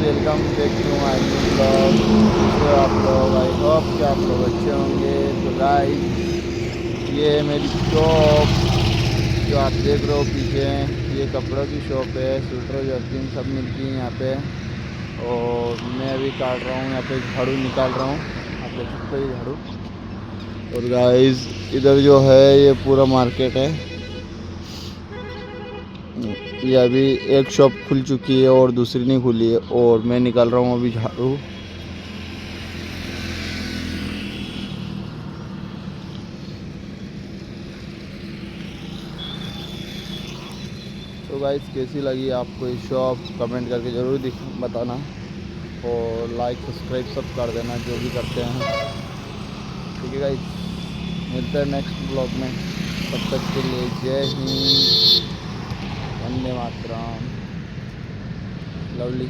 Welcome back to my new blog. तो आप लोग, आई होप कि आप लोग अच्छे होंगे। तो गाइस, ये है मेरी शॉप जो आप देख रहे हो पीछे। ये कपड़ों की शॉप है, स्वेटर जर्किन सब मिलती है यहाँ पे। और मैं अभी काट रहा हूँ, यहाँ पे झाड़ू निकाल रहा हूँ, आप देख सकते हो ये झाड़ू। और गाइस, इधर जो है ये पूरा मार्केट है। ये अभी एक शॉप खुल चुकी है और दूसरी नहीं खुली है, और मैं निकाल रहा हूँ अभी झाड़ू। तो गाइस, कैसी लगी आपको ये शॉप, कमेंट करके ज़रूर बताना। और लाइक सब्सक्राइब सब कर देना जो भी करते हैं। ठीक है गाइस, मिलते हैं नेक्स्ट ब्लॉग में। तब तक के लिए जय हिंद, वंदे मातरम, लवली।